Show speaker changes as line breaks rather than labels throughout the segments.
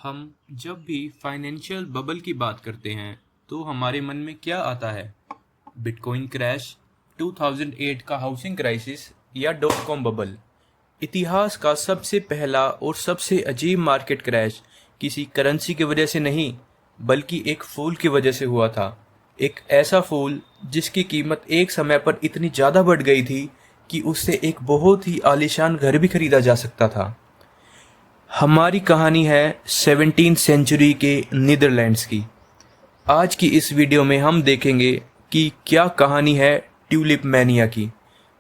हम जब भी फाइनेंशियल बबल की बात करते हैं तो हमारे मन में क्या आता है? बिटकॉइन क्रैश, 2008 का हाउसिंग क्राइसिस या डॉट कॉम बबल? इतिहास का सबसे पहला और सबसे अजीब मार्केट क्रैश किसी करेंसी की वजह से नहीं, बल्कि एक फूल की वजह से हुआ था। एक ऐसा फूल जिसकी कीमत एक समय पर इतनी ज़्यादा बढ़ गई थी कि उससे एक बहुत ही आलीशान घर भी खरीदा जा सकता था। हमारी कहानी है 17th सेंचुरी के नीदरलैंड्स की। आज की इस वीडियो में हम देखेंगे कि क्या कहानी है ट्यूलिप मैनिया की।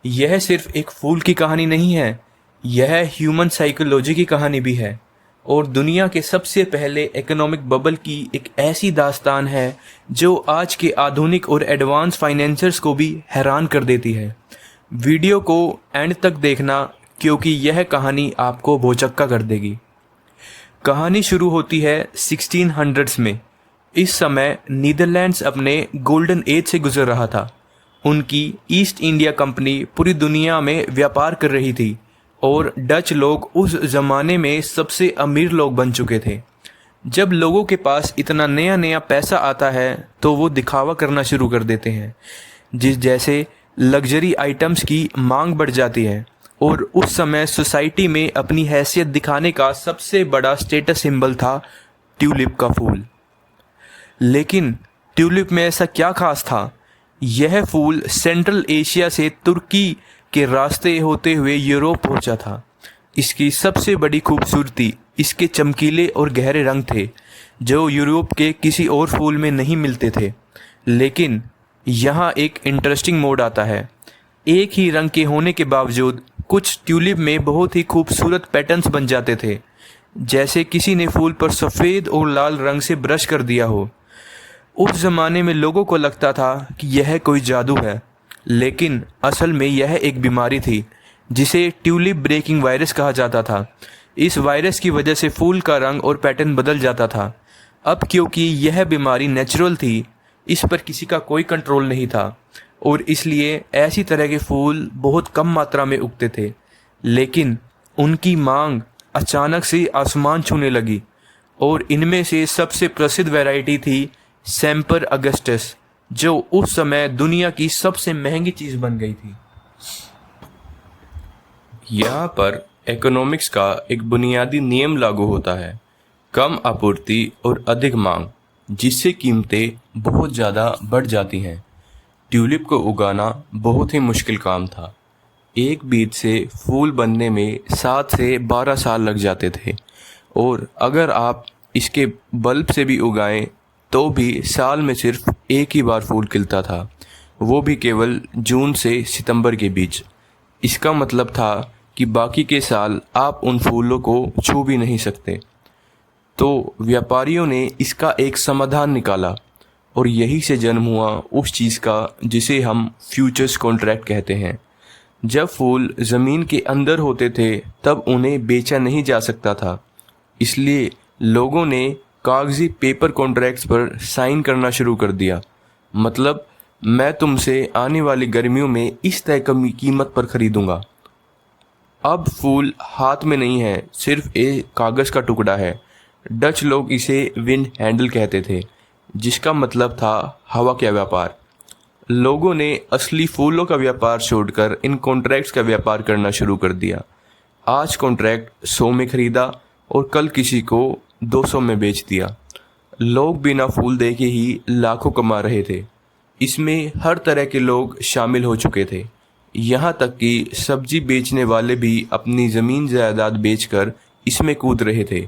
यह सिर्फ एक फूल की कहानी नहीं है, यह ह्यूमन साइकोलॉजी की कहानी भी है और दुनिया के सबसे पहले इकोनॉमिक बबल की एक ऐसी दास्तान है जो आज के आधुनिक और एडवांस फाइनेंसर्स को भी हैरान कर देती है। वीडियो को एंड तक देखना क्योंकि यह कहानी आपको भौचक्का कर देगी। कहानी शुरू होती है 1600s में। इस समय नीदरलैंड्स अपने गोल्डन एज से गुजर रहा था। उनकी ईस्ट इंडिया कंपनी पूरी दुनिया में व्यापार कर रही थी और डच लोग उस ज़माने में सबसे अमीर लोग बन चुके थे। जब लोगों के पास इतना नया नया पैसा आता है तो वो दिखावा करना शुरू कर देते हैं, जिस जैसे लग्जरी आइटम्स की मांग बढ़ जाती है और उस समय सोसाइटी में अपनी हैसियत दिखाने का सबसे बड़ा स्टेटस सिंबल था ट्यूलिप का फूल। लेकिन ट्यूलिप में ऐसा क्या खास था? यह फूल सेंट्रल एशिया से तुर्की के रास्ते होते हुए यूरोप पहुंचा था। इसकी सबसे बड़ी खूबसूरती इसके चमकीले और गहरे रंग थे जो यूरोप के किसी और फूल में नहीं मिलते थे। लेकिन यहाँ एक इंटरेस्टिंग मोड आता है। एक ही रंग के होने के बावजूद कुछ ट्यूलिप में बहुत ही खूबसूरत पैटर्न्स बन जाते थे, जैसे किसी ने फूल पर सफ़ेद और लाल रंग से ब्रश कर दिया हो। उस ज़माने में लोगों को लगता था कि यह कोई जादू है, लेकिन असल में यह एक बीमारी थी जिसे ट्यूलिप ब्रेकिंग वायरस कहा जाता था। इस वायरस की वजह से फूल का रंग और पैटर्न बदल जाता था। अब क्योंकि यह बीमारी नेचुरल थी, इस पर किसी का कोई कंट्रोल नहीं था और इसलिए ऐसी तरह के फूल बहुत कम मात्रा में उगते थे। लेकिन उनकी मांग अचानक से आसमान छूने लगी और इनमें से सबसे प्रसिद्ध वैरायटी थी सेम्पर अगस्टस, जो उस समय दुनिया की सबसे महंगी चीज़ बन गई थी। यहाँ पर इकोनॉमिक्स का एक बुनियादी नियम लागू होता है, कम आपूर्ति और अधिक मांग, जिससे कीमतें बहुत ज़्यादा बढ़ जाती हैं। ट्यूलिप को उगाना बहुत ही मुश्किल काम था। एक बीज से फूल बनने में 7 से 12 साल लग जाते थे और अगर आप इसके बल्ब से भी उगाएं तो भी साल में सिर्फ एक ही बार फूल खिलता था, वो भी केवल जून से सितंबर के बीच। इसका मतलब था कि बाकी के साल आप उन फूलों को छू भी नहीं सकते। तो व्यापारियों ने इसका एक समाधान निकाला और यही से जन्म हुआ उस चीज़ का जिसे हम फ्यूचर्स कॉन्ट्रैक्ट कहते हैं। जब फूल ज़मीन के अंदर होते थे तब उन्हें बेचा नहीं जा सकता था, इसलिए लोगों ने कागजी पेपर कॉन्ट्रैक्ट्स पर साइन करना शुरू कर दिया। मतलब, मैं तुमसे आने वाली गर्मियों में इस तय कीमत पर खरीदूंगा। अब फूल हाथ में नहीं है, सिर्फ एक कागज़ का टुकड़ा है। डच लोग इसे विंड हैंडल कहते थे, जिसका मतलब था हवा का व्यापार। लोगों ने असली फूलों का व्यापार छोड़कर इन कॉन्ट्रैक्ट्स का व्यापार करना शुरू कर दिया। आज कॉन्ट्रैक्ट 100 में खरीदा और कल किसी को 200 में बेच दिया। लोग बिना फूल देखे ही लाखों कमा रहे थे। इसमें हर तरह के लोग शामिल हो चुके थे, यहाँ तक कि सब्जी बेचने वाले भी अपनी ज़मीन जायदाद बेचकर इसमें कूद रहे थे।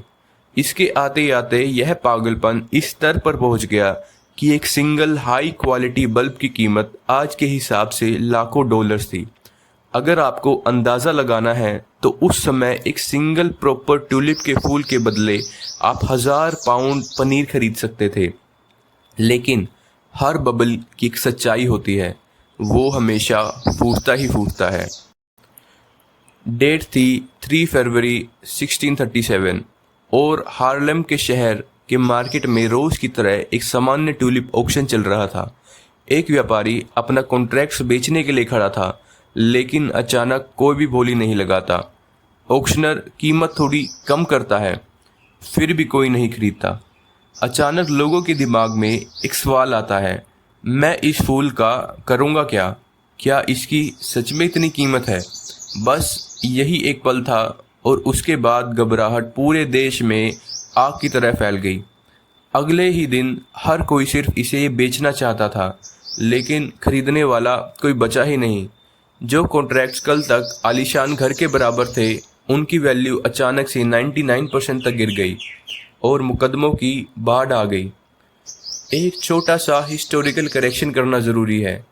इसके आते आते यह पागलपन इस स्तर पर पहुंच गया कि एक सिंगल हाई क्वालिटी बल्ब की कीमत आज के हिसाब से लाखों डॉलर्स थी। अगर आपको अंदाज़ा लगाना है तो उस समय एक सिंगल प्रॉपर ट्यूलिप के फूल के बदले आप 1000 पाउंड पनीर खरीद सकते थे। लेकिन हर बबल की एक सच्चाई होती है, वो हमेशा फूटता ही फूटता है। डेट थी 3 फरवरी 1637 और हार्लेम के शहर के मार्केट में रोज़ की तरह एक सामान्य ट्यूलिप ऑक्शन चल रहा था। एक व्यापारी अपना कॉन्ट्रैक्ट्स बेचने के लिए खड़ा था, लेकिन अचानक कोई भी बोली नहीं लगाता। ऑक्शनर कीमत थोड़ी कम करता है,
फिर भी कोई नहीं खरीदता। अचानक लोगों के दिमाग में एक सवाल आता है, मैं इस फूल का करूँगा क्या? क्या इसकी सच में इतनी कीमत है? बस यही एक पल था और उसके बाद घबराहट पूरे देश में आग की तरह फैल गई। अगले ही दिन हर कोई सिर्फ इसे बेचना चाहता था, लेकिन खरीदने वाला कोई बचा ही नहीं। जो कॉन्ट्रैक्ट्स कल तक आलीशान घर के बराबर थे, उनकी वैल्यू अचानक से 99% तक गिर गई और मुकदमों की बाढ़ आ गई। एक छोटा सा हिस्टोरिकल करेक्शन करना ज़रूरी है।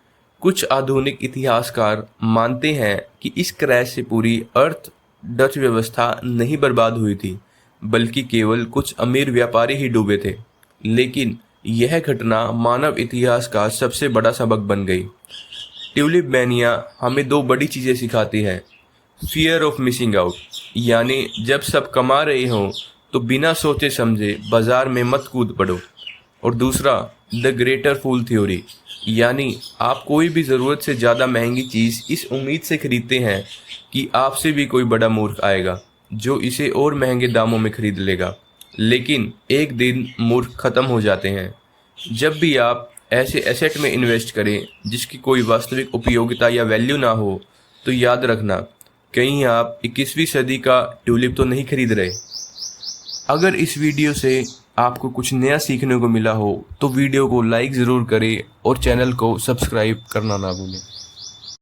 कुछ आधुनिक इतिहासकार मानते हैं कि इस क्रैश से पूरी अर्थ डच व्यवस्था नहीं बर्बाद हुई थी, बल्कि केवल कुछ अमीर व्यापारी ही डूबे थे। लेकिन यह घटना मानव इतिहास का सबसे बड़ा सबक बन गई। ट्यूलिप मैनिया हमें दो बड़ी चीज़ें सिखाती है। फियर ऑफ मिसिंग आउट, यानी जब सब कमा रहे हों तो बिना सोचे समझे बाजार में मत कूद पड़ो। और दूसरा, द ग्रेटर फूल थ्योरी, यानी आप कोई भी ज़रूरत से ज़्यादा महंगी चीज़ इस उम्मीद से खरीदते हैं कि आपसे भी कोई बड़ा मूर्ख आएगा जो इसे और महंगे दामों में खरीद लेगा। लेकिन एक दिन मूर्ख ख़त्म हो जाते हैं। जब भी आप ऐसे एसेट में इन्वेस्ट करें जिसकी कोई वास्तविक उपयोगिता या वैल्यू ना हो, तो याद रखना, कहीं आप 21वीं सदी का ट्यूलिप तो नहीं खरीद रहे। अगर इस वीडियो से आपको कुछ नया सीखने को मिला हो तो वीडियो को लाइक ज़रूर करें और चैनल को सब्सक्राइब करना ना भूलें।